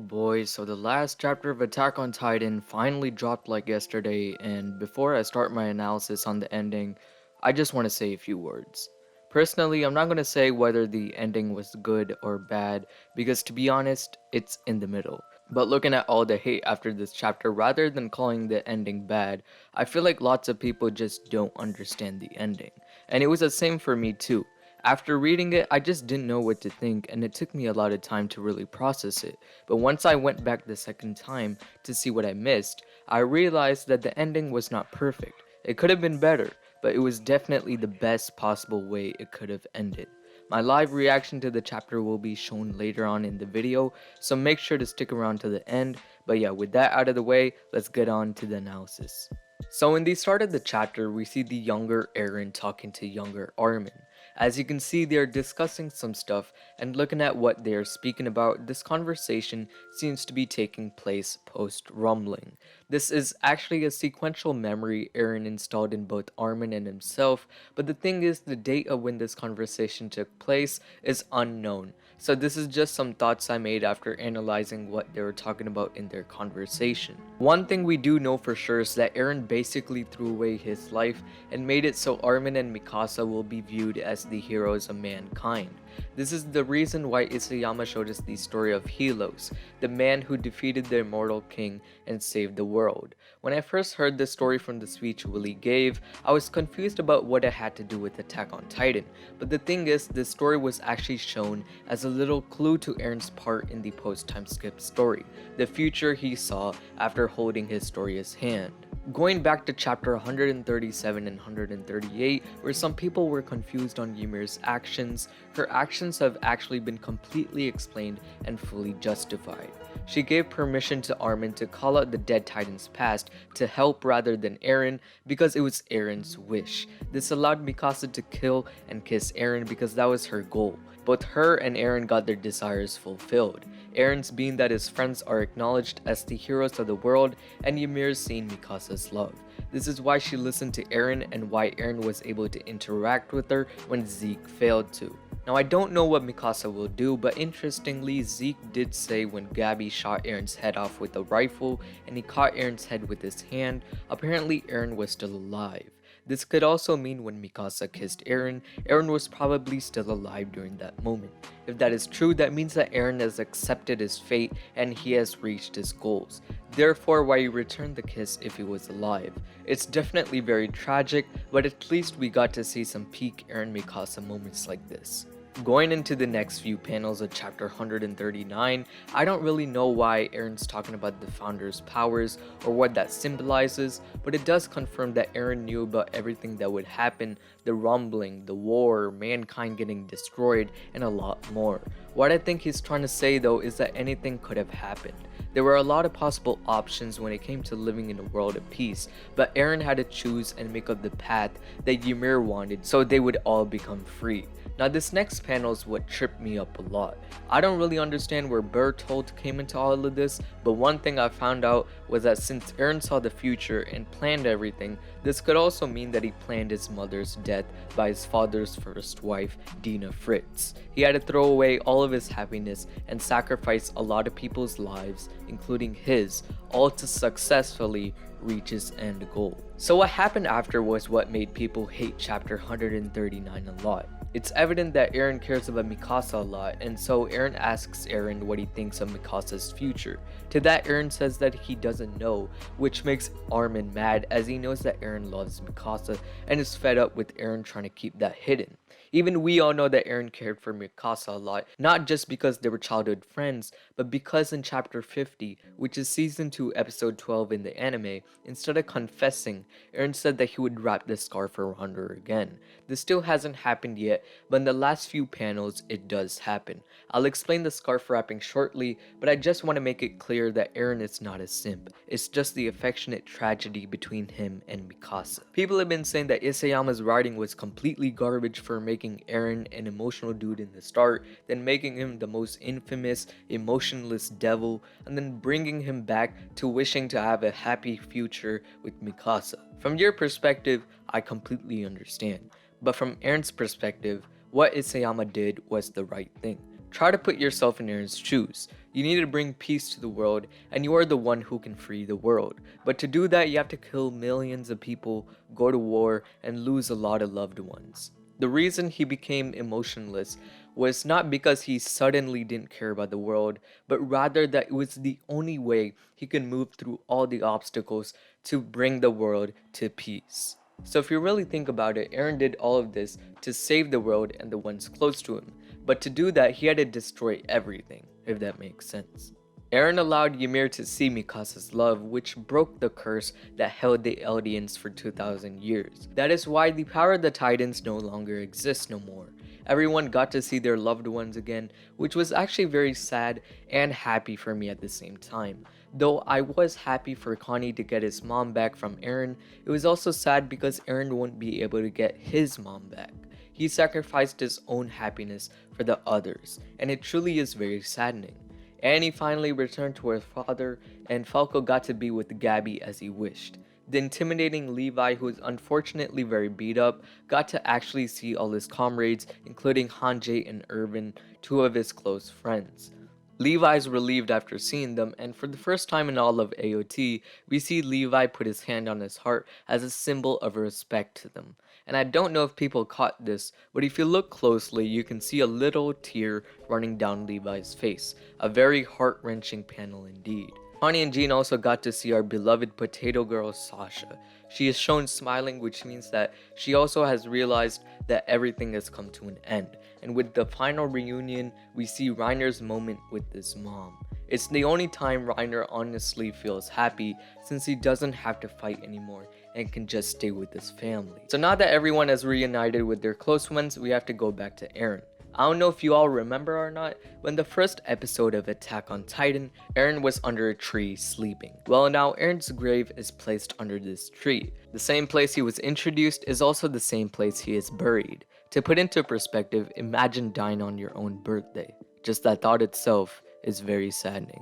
boy, so the last chapter of Attack on Titan finally dropped like yesterday, and before I start my analysis on the ending, I just want to say a few words. Personally, I'm not going to say whether the ending was good or bad, because to be honest, it's in the middle. But looking at all the hate after this chapter, rather than calling the ending bad, I feel like lots of people just don't understand the ending. And it was the same for me too. After reading it, I just didn't know what to think, and it took me a lot of time to really process it. But once I went back the second time to see what I missed, I realized that the ending was not perfect. It could have been better, but it was definitely the best possible way it could have ended. My live reaction to the chapter will be shown later on in the video, so make sure to stick around to the end. But yeah, with that out of the way, let's get on to the analysis. So in the start of the chapter, we see the younger Eren talking to younger Armin. As you can see, they are discussing some stuff, and looking at what they are speaking about, this conversation seems to be taking place post-rumbling. This is actually a sequential memory Eren installed in both Armin and himself, but the thing is, the date of when this conversation took place is unknown. So this is just some thoughts I made after analyzing what they were talking about in their conversation. One thing we do know for sure is that Eren basically threw away his life and made it so Armin and Mikasa will be viewed as the heroes of mankind. This is the reason why Isayama showed us the story of Helos, the man who defeated the immortal king and saved the world. When I first heard this story from the speech Willie gave, I was confused about what it had to do with Attack on Titan, but the thing is, this story was actually shown as a little clue to Eren's part in the post-time skip story, the future he saw after holding Historia's hand. Going back to chapter 137 and 138, where some people were confused on Ymir's actions, her actions have actually been completely explained and fully justified. She gave permission to Armin to call out the dead Titan's past to help rather than Eren because it was Eren's wish. This allowed Mikasa to kill and kiss Eren because that was her goal. Both her and Eren got their desires fulfilled. Eren's being that his friends are acknowledged as the heroes of the world, and Ymir's seeing Mikasa's love. This is why she listened to Eren and why Eren was able to interact with her when Zeke failed to. Now I don't know what Mikasa will do, but interestingly, Zeke did say when Gabi shot Eren's head off with a rifle and he caught Eren's head with his hand, apparently Eren was still alive. This could also mean when Mikasa kissed Eren, Eren was probably still alive during that moment. If that is true, that means that Eren has accepted his fate and he has reached his goals. Therefore, why he returned the kiss if he was alive? It's definitely very tragic, but at least we got to see some peak Eren Mikasa moments like this. Going into the next few panels of chapter 139, I don't really know why Eren's talking about the Founder's powers or what that symbolizes, but it does confirm that Eren knew about everything that would happen, the rumbling, the war, mankind getting destroyed, and a lot more. What I think he's trying to say though is that anything could have happened. There were a lot of possible options when it came to living in a world of peace, but Eren had to choose and make up the path that Ymir wanted so they would all become free. Now this next panel is what tripped me up a lot. I don't really understand where Bertolt came into all of this, but one thing I found out was that since Eren saw the future and planned everything, this could also mean that he planned his mother's death by his father's first wife, Dina Fritz. He had to throw away all of his happiness and sacrifice a lot of people's lives, including his, all to successfully reach his end goal. So what happened after was what made people hate chapter 139 a lot. It's evident that Eren cares about Mikasa a lot, and so Eren asks Eren what he thinks of Mikasa's future. To that, Eren says that he doesn't know, which makes Armin mad as he knows that Eren loves Mikasa and is fed up with Eren trying to keep that hidden. Even we all know that Eren cared for Mikasa a lot, not just because they were childhood friends, but because in chapter 50, which is season 2 episode 12 in the anime, instead of confessing, Eren said that he would wrap the scarf around her again. This still hasn't happened yet, but in the last few panels, it does happen. I'll explain the scarf wrapping shortly, but I just want to make it clear that Eren is not a simp. It's just the affectionate tragedy between him and Mikasa. People have been saying that Isayama's writing was completely garbage for making Eren an emotional dude in the start, then making him the most infamous, emotionless devil, and then bringing him back to wishing to have a happy future with Mikasa. From your perspective, I completely understand. But from Eren's perspective, what Isayama did was the right thing. Try to put yourself in Aaron's shoes. You need to bring peace to the world, and you are the one who can free the world. But to do that, you have to kill millions of people, go to war, and lose a lot of loved ones. The reason he became emotionless was not because he suddenly didn't care about the world, but rather that it was the only way he could move through all the obstacles to bring the world to peace. So if you really think about it, Eren did all of this to save the world and the ones close to him. But to do that, he had to destroy everything, if that makes sense. Eren allowed Ymir to see Mikasa's love, which broke the curse that held the Eldians for 2,000 years. That is why the power of the Titans no longer exists no more. Everyone got to see their loved ones again, which was actually very sad and happy for me at the same time. Though I was happy for Connie to get his mom back from Eren, it was also sad because Eren wouldn't be able to get his mom back. He sacrificed his own happiness for the others, and it truly is very saddening. Annie finally returned to her father, and Falco got to be with Gabby as he wished. The intimidating Levi, who is unfortunately very beat up, got to actually see all his comrades, including Hanjay and Irvin, two of his close friends. Levi's relieved after seeing them, and for the first time in all of AOT, we see Levi put his hand on his heart as a symbol of respect to them. And I don't know if people caught this, but if you look closely, you can see a little tear running down Levi's face. A very heart-wrenching panel indeed. Connie and Jean also got to see our beloved potato girl Sasha. She is shown smiling, which means that she also has realized that everything has come to an end. And with the final reunion, we see Reiner's moment with his mom. It's the only time Reiner honestly feels happy, since he doesn't have to fight anymore and can just stay with his family. So now that everyone has reunited with their close ones, we have to go back to Eren. I don't know if you all remember or not, but in the first episode of Attack on Titan, Eren was under a tree sleeping. Well, now Eren's grave is placed under this tree. The same place he was introduced is also the same place he is buried. To put into perspective, imagine dying on your own birthday. Just that thought itself is very saddening.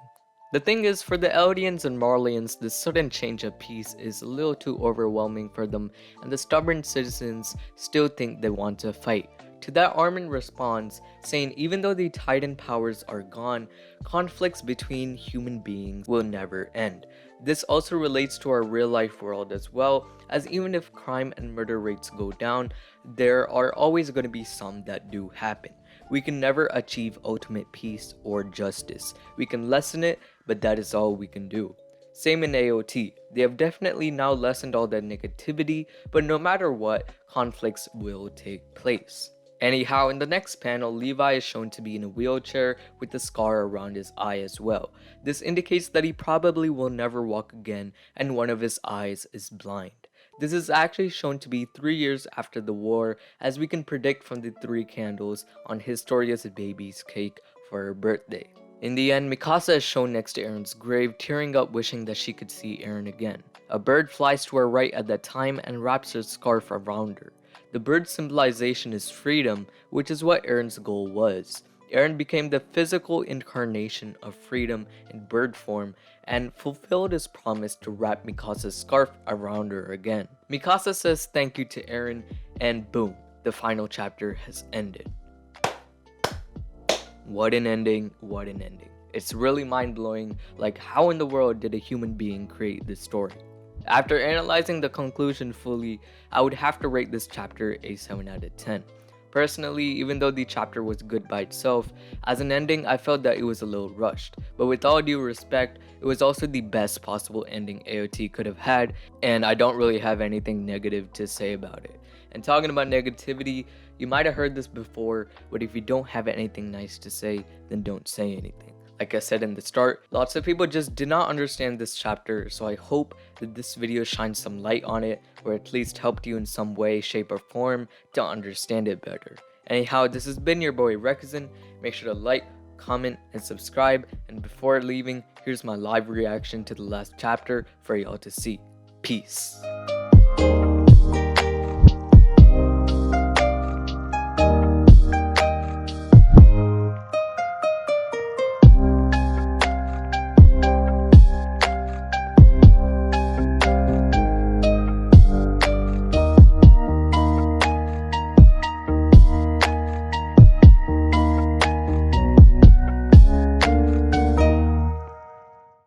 The thing is, for the Eldians and Marleyans, this sudden change of peace is a little too overwhelming for them, and the stubborn citizens still think they want to fight. To that, Armin responds, saying even though the Titan powers are gone, conflicts between human beings will never end. This also relates to our real life world as well, as even if crime and murder rates go down, there are always going to be some that do happen. We can never achieve ultimate peace or justice. We can lessen it, but that is all we can do. Same in AOT, they have definitely now lessened all that negativity, but no matter what, conflicts will take place. Anyhow, in the next panel, Levi is shown to be in a wheelchair with a scar around his eye as well. This indicates that he probably will never walk again, and one of his eyes is blind. This is actually shown to be 3 years after the war, as we can predict from the 3 candles on Historia's baby's cake for her birthday. In the end, Mikasa is shown next to Eren's grave, tearing up wishing that she could see Eren again. A bird flies to her right at that time and wraps her scarf around her. The bird's symbolization is freedom, which is what Eren's goal was. Eren became the physical incarnation of freedom in bird form and fulfilled his promise to wrap Mikasa's scarf around her again. Mikasa says thank you to Eren, and boom, the final chapter has ended. What an ending, what an ending. It's really mind-blowing, like how in the world did a human being create this story? After analyzing the conclusion fully, I would have to rate this chapter a 7 out of 10. Personally, even though the chapter was good by itself, as an ending I felt that it was a little rushed, but with all due respect, it was also the best possible ending AOT could have had, and I don't really have anything negative to say about it. And talking about negativity, you might have heard this before, but if you don't have anything nice to say, then don't say anything. Like I said in the start, lots of people just did not understand this chapter, so I hope that this video shines some light on it, or at least helped you in some way, shape, or form to understand it better. Anyhow, this has been your boy Rekazin. Make sure to like, comment, and subscribe, and before leaving, here's my live reaction to the last chapter for y'all to see. Peace.